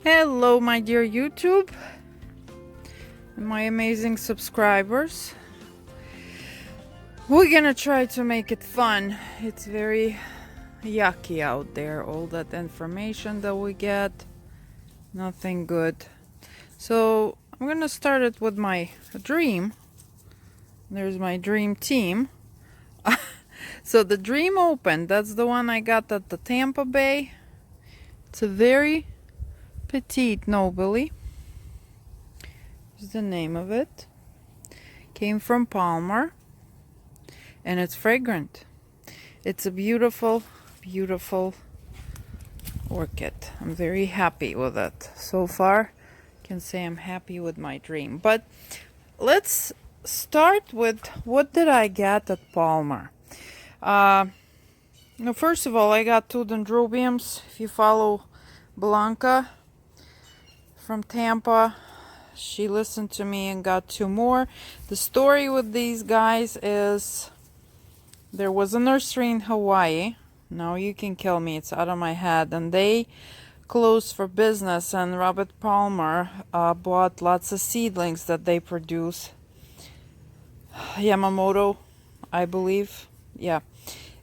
Hello, my dear YouTube and my amazing subscribers. We're gonna try to make it fun. It's very yucky out there, all that information that we get. Nothing good. So I'm gonna start it with my dream. There's my dream team. So the Dream Open, that's the one I got at the Tampa Bay. It's a very petite nobly. Is the name of it. Came from Palmer. And it's fragrant. It's a beautiful, beautiful orchid. I'm very happy with it. So far, I can say I'm happy with my dream. But let's start with what did I get at Palmer. First of all, I got two dendrobiums. If you follow Blanca from Tampa, she listened to me and got two more. The story with these guys is there was a nursery in Hawaii. Now you can kill me, it's out of my head. And they closed for business, and Robert Palmer bought lots of seedlings that they produce. Yamamoto, I believe. Yeah.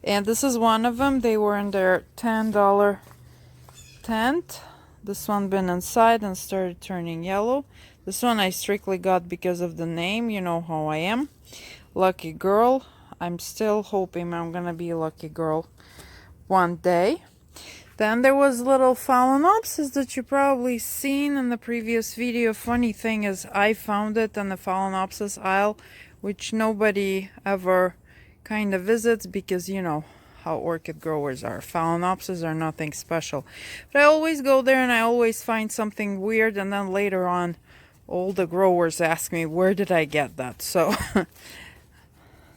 And this is one of them. They were in their $10 tent. This one been inside and started turning yellow. This one I strictly got because of the name. You know how I am. Lucky girl. I'm still hoping I'm gonna be a lucky girl one day. Then there was little Phalaenopsis that you probably seen in the previous video. Funny thing is I found it in the Phalaenopsis aisle, which nobody ever kind of visits because you know how orchid growers are. Phalaenopsis are nothing special. But I always go there and I always find something weird, and then later on all the growers ask me where did I get that. So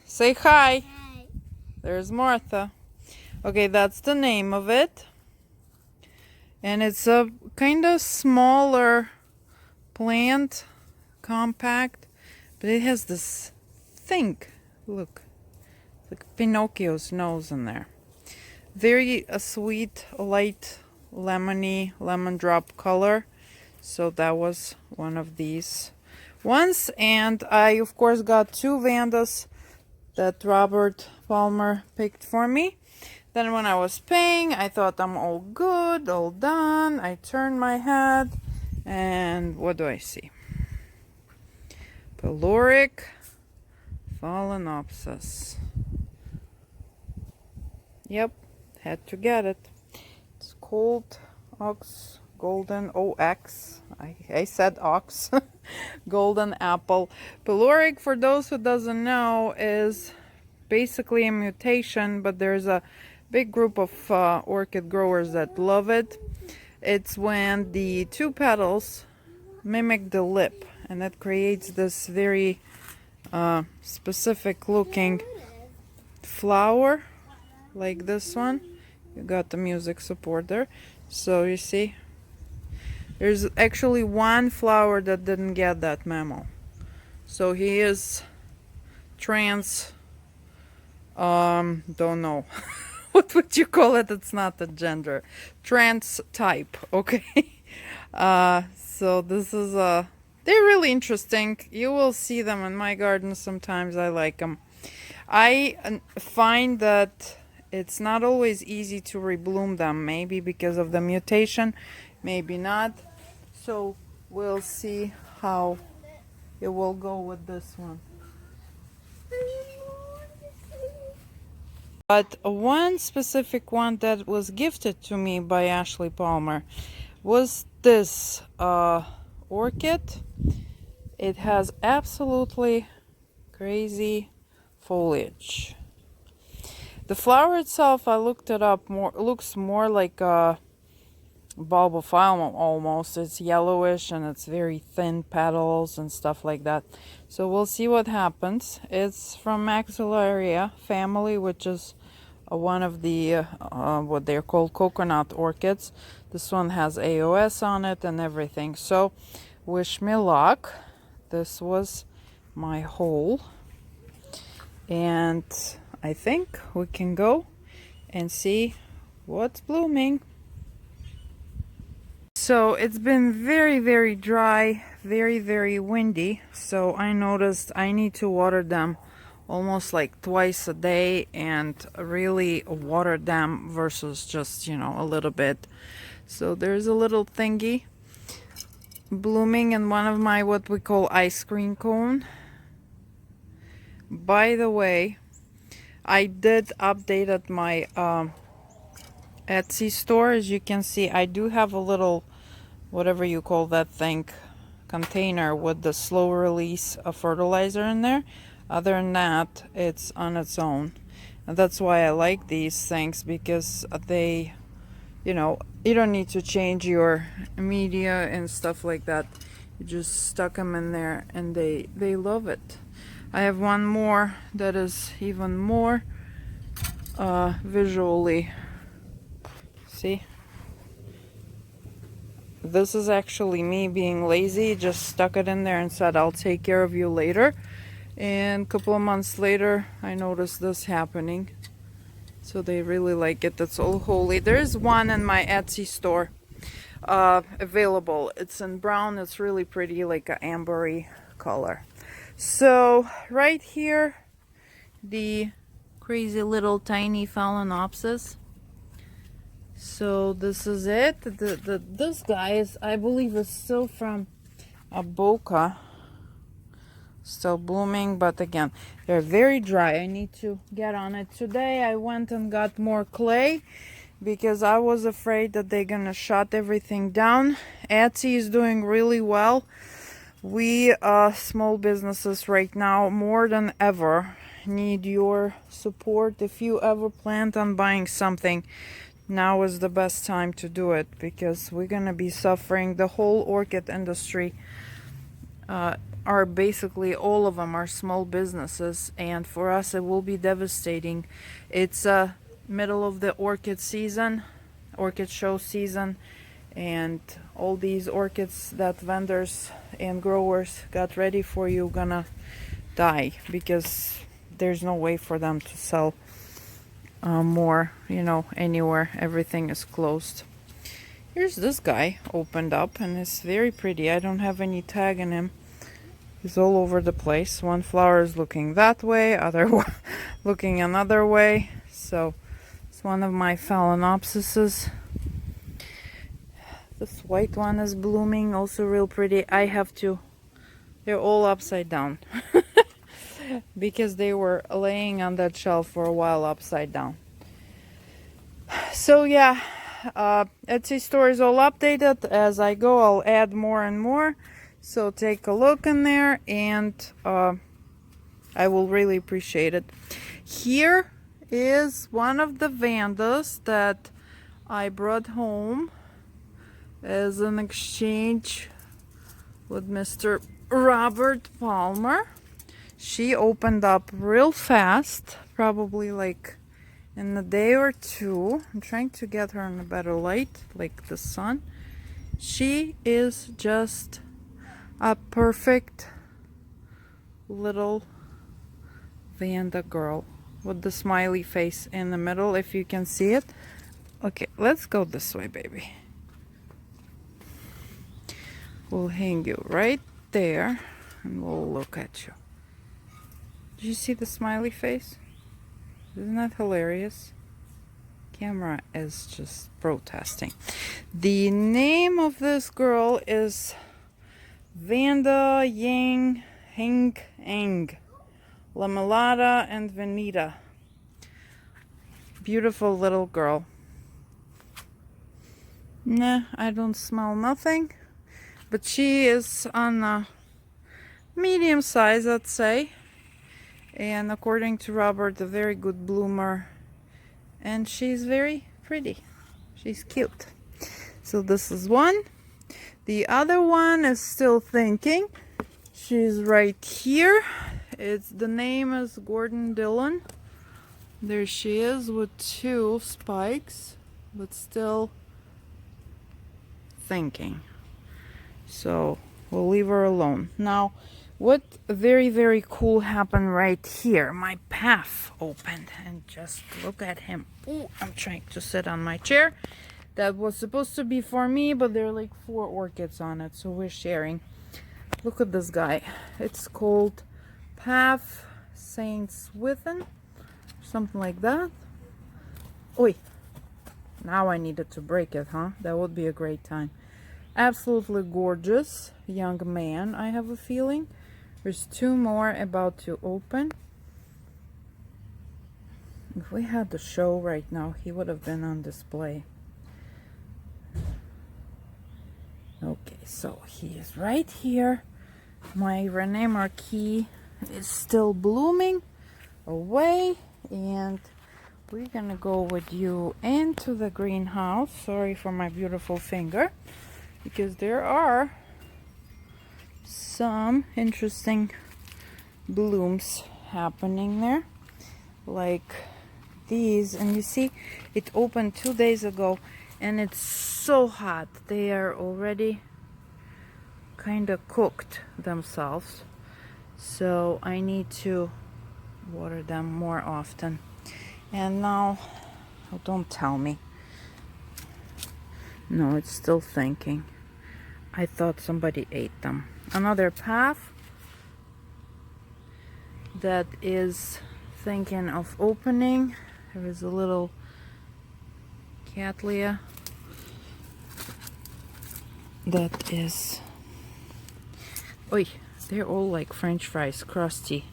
say hi. Hi. There's Martha. Okay, that's the name of it. And it's a kind of smaller plant, compact, but it has this thing. Look, like Pinocchio's nose in there. Very sweet, light, lemony, lemon drop color. So that was one of these ones. And I, of course, got two Vandas that Robert Palmer picked for me. Then when I was paying, I thought I'm all good, all done. I turned my head, and what do I see? Pyloric Phalaenopsis. Yep, had to get it. It's called Ox Golden OX. I said ox. Golden apple. Pyloric, for those who doesn't know, is basically a mutation, but there's a big group of orchid growers that love it. It's when the two petals mimic the lip, and that creates this very specific looking flower like this one. You got the music support there. So you see, there's actually one flower that didn't get that memo. So he is trans, don't know. What would you call it? It's not a gender. Trans type, okay? So this is they're really interesting. You will see them in my garden sometimes. I like them. I find that it's not always easy to rebloom them. Maybe because of the mutation, maybe not. So we'll see how it will go with this one. But one specific one that was gifted to me by Ashley Palmer was this orchid. It has absolutely crazy foliage. The flower itself, I looked it up, looks more like a bulbophyllum almost. It's yellowish and it's very thin petals and stuff like that. So we'll see what happens. It's from Maxillaria family, which is one of the what they're called coconut orchids. This one has AOS on it and everything. So wish me luck. This was my haul, and I think we can go and see what's blooming. So it's been very dry, very windy. So I noticed I need to water them almost like twice a day and really water them versus just, a little bit. So there's a little thingy blooming in one of my what we call ice cream cone. By the way, I did update my Etsy store. As you can see, I do have a little, whatever you call that thing, container with the slow release of fertilizer in there. Other than that, it's on its own. And that's why I like these things, because they, you don't need to change your media and stuff like that. You just stuck them in there and they love it. I have one more that is even more visually. See? This is actually me being lazy. Just stuck it in there and said I'll take care of you later. And a couple of months later, I noticed this happening. So they really like it. That's all holy. There's one in my Etsy store available. It's in brown. It's really pretty, like an ambery color. So right here, the crazy little tiny phalaenopsis. So this is it. This guy is, I believe, is still from a boca, still blooming, but again, they're very dry. I need to get on it. Today I went and got more clay because I was afraid that they're gonna shut everything down. Etsy is doing really well. We small businesses right now more than ever need your support. If you ever planned on buying something, now is the best time to do it, because we're gonna be suffering. The whole orchid industry are basically, all of them are small businesses, and for us it will be devastating. It's middle of the orchid season, orchid show season, and all these orchids that vendors and growers got ready for you gonna die, because there's no way for them to sell more, anywhere. Everything is closed. Here's this guy opened up, and it's very pretty. I don't have any tag in him. He's all over the place. One flower is looking that way, other one looking another way. So it's one of my phalaenopsises. This white one is blooming, also real pretty. They're all upside down because they were laying on that shelf for a while upside down. So yeah, Etsy store is all updated. As I go, I'll add more and more. So take a look in there, and I will really appreciate it. Here is one of the vandas that I brought home as an exchange with Mr. Robert Palmer. She opened up real fast, probably like in a day or two. I'm trying to get her in a better light, like the sun. She is just a perfect little Vanda girl with the smiley face in the middle, if you can see it. Okay, let's go this way, baby. We'll hang you right there and we'll look at you. Did you see the smiley face? Isn't that hilarious? Camera is just protesting. The name of this girl is Vanda Yang Heng Eng, Lamellata and Veneta. Beautiful little girl. Nah, I don't smell nothing. But she is on a medium size, I'd say. And according to Robert, a very good bloomer. And she's very pretty. She's cute. So this is one. The other one is still thinking. She's right here. The name is Gordon Dillon. There she is with 2 spikes, but still thinking. So we'll leave her alone. Now, what very cool happened right here. My path opened, and just look at him. Ooh, I'm trying to sit on my chair. that was supposed to be for me, but there are like 4 orchids on it, so we're sharing. Look at this guy. It's called Path Saint Swithin, something like that. Oi, now I needed to break it, huh? That would be a great time. Absolutely gorgeous young man, I have a feeling. There's 2 more about to open. If we had the show right now, he would have been on display. Okay, so he is right here. My Rene Marquis is still blooming away, and we're gonna go with you into the greenhouse. Sorry for my beautiful finger, because there are some interesting blooms happening there, like these. And you see, it opened 2 days ago, and it's so hot. They are already kind of cooked themselves, so I need to water them more often. And now, oh, don't tell me. No, it's still thinking. I thought somebody ate them. Another path that is thinking of opening. There is a little Cattleya that is, oi, they're all like French fries, crusty.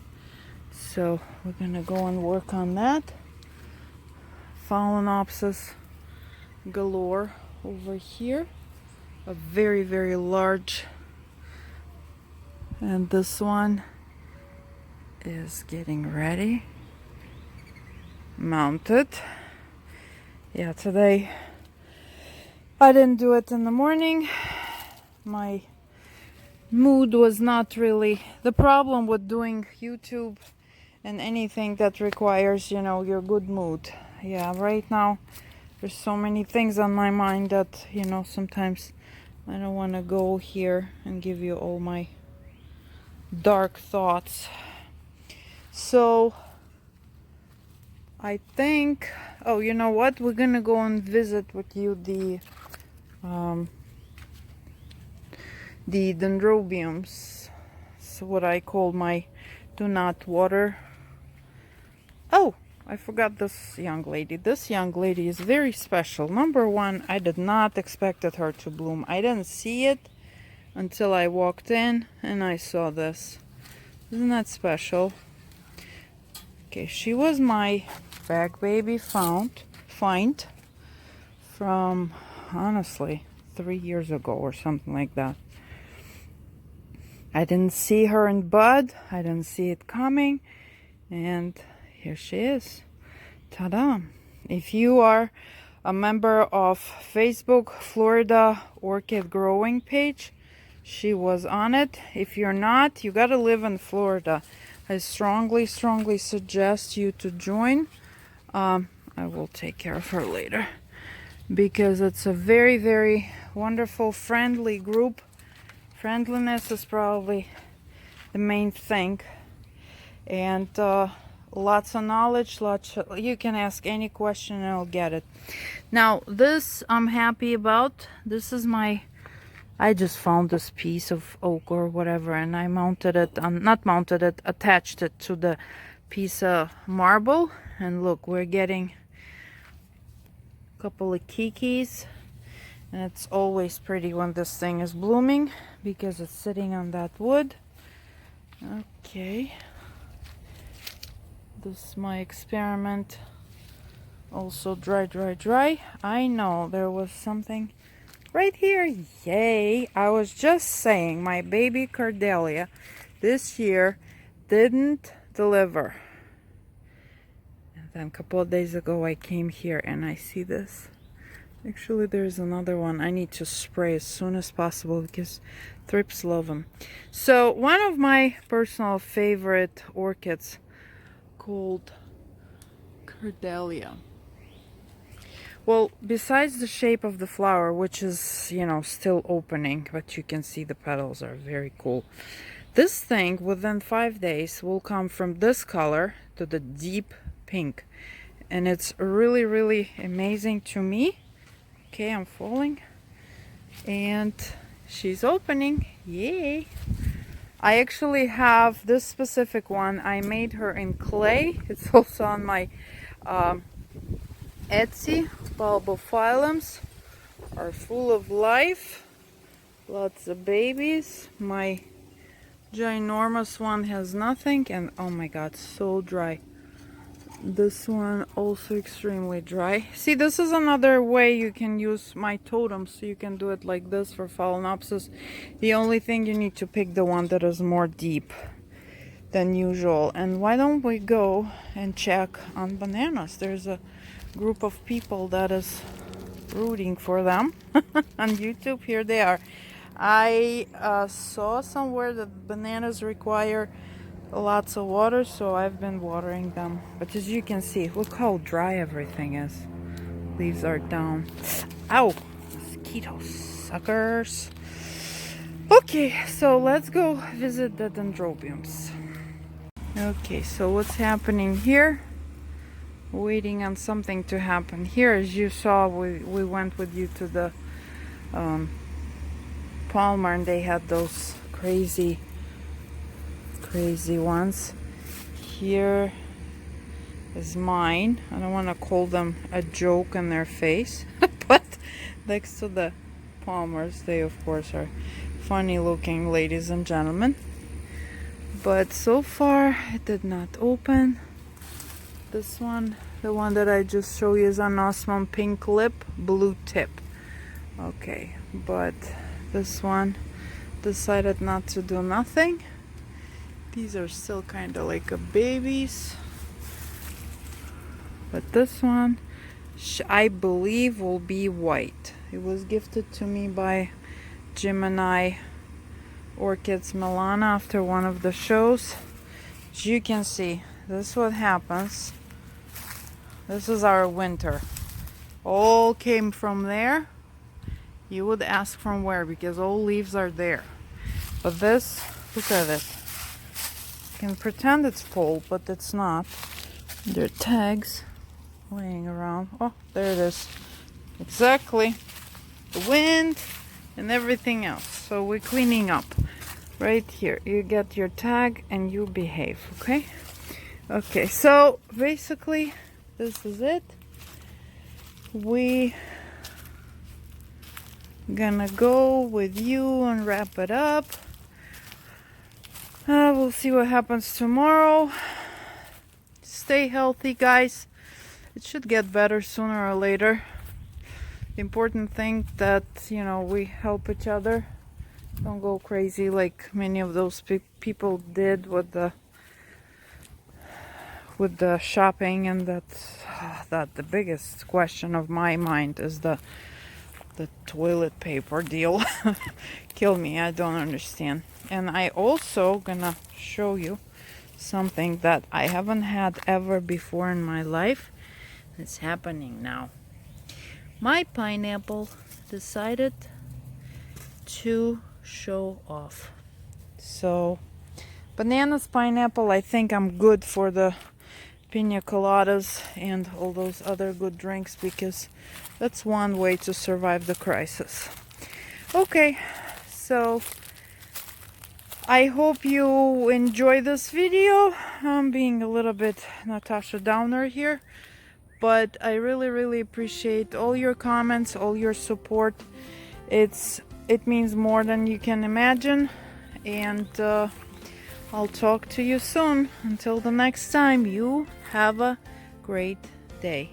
So we're gonna go and work on that. Phalaenopsis galore over here. A very, very large. And this one is getting ready. Mounted. Yeah, today I didn't do it in the morning. My mood was not really the problem with doing YouTube and anything that requires, you know, your good mood. Yeah, right now there's so many things on my mind that, you know, sometimes I don't want to go here and give you all my dark thoughts. So I think, oh, you know what, we're gonna go and visit with you the dendrobiums. So what I call my do not water. Oh, I forgot this young lady. This young lady is very special. Number one, I did not expect her to bloom. I didn't see it until I walked in and I saw this. Isn't that special? Okay, she was my bag baby find from, honestly, 3 years ago or something like that. I didn't see her in bud. I didn't see it coming. And here she is. Ta-da! If you are a member of Facebook Florida Orchid Growing page, she was on it. If you're not, you gotta live in Florida. I strongly suggest you to join. I will take care of her later, because it's a very, very wonderful, friendly group. Friendliness is probably the main thing. And lots of knowledge, you can ask any question and I'll get it. Now this I'm happy about. This is I just found this piece of oak or whatever, and I mounted it, attached it to the piece of marble. And look, we're getting a couple of kikis, and it's always pretty when this thing is blooming because it's sitting on that wood. Okay. This is my experiment. Also dry. I know there was something right here. Yay! I was just saying, my baby Cordelia this year didn't deliver. And then a couple of days ago I came here and I see this. Actually, there's another one. I need to spray as soon as possible because thrips love them. So one of my personal favorite orchids called Cordelia. Well, besides the shape of the flower, which is, you know, still opening, but you can see the petals are very cool. This thing within 5 days will come from this color to the deep pink. And it's really, really amazing to me. Okay, I'm falling. And she's opening. Yay! I actually have this specific one. I made her in clay. It's also on my Etsy. Bulbophyllums are full of life. Lots of babies. My ginormous one has nothing, and oh my god, so dry. This one also extremely dry. See, this is another way you can use my totems. So you can do it like this for Phalaenopsis. The only thing, you need to pick the one that is more deep than usual. And why don't we go and check on bananas? There's a group of people that is rooting for them on YouTube. Here they are. I saw somewhere that bananas require lots of water, so I've been watering them. But as you can see, look how dry everything is. Leaves are down. Ow! Mosquito suckers. Okay, so let's go visit the dendrobiums. Okay, so what's happening here? Waiting on something to happen. Here, as you saw, we went with you to the Palmer, and they had those crazy ones. Here is mine. I don't want to call them a joke in their face, but next to the Palmers, they of course are funny looking, ladies and gentlemen. But so far it did not open. This one, the one that I just showed you, is an Osmum pink lip, blue tip. Okay, but this one decided not to do nothing. These are still kind of like a babies. But this one, I believe, will be white. It was gifted to me by Gemini Orchids Milana after one of the shows. As you can see, this is what happens. This is our winter. All came from there. You would ask from where, because all leaves are there. But this, look at it. You can pretend it's full, but it's not. There are tags laying around. Oh, there it is. Exactly. The wind and everything else. So we're cleaning up. Right here. You get your tag and you behave, okay? Okay, so basically this is it. We gonna go with you and wrap it up. We'll see what happens tomorrow. Stay healthy, guys. It should get better sooner or later. The important thing that, you know, we help each other. Don't go crazy like many of those people did with the shopping, and that the biggest question of my mind is the toilet paper deal. Kill me, I don't understand. And I also gonna show you something that I haven't had ever before in my life. It's happening now. My pineapple decided to show off. So bananas, pineapple, I think I'm good for the pina coladas and all those other good drinks, because that's one way to survive the crisis. Okay, so I hope you enjoy this video. I'm being a little bit Natasha Downer here, but I really appreciate all your comments, all your support. It means more than you can imagine, and I'll talk to you soon. Until the next time, you have a great day.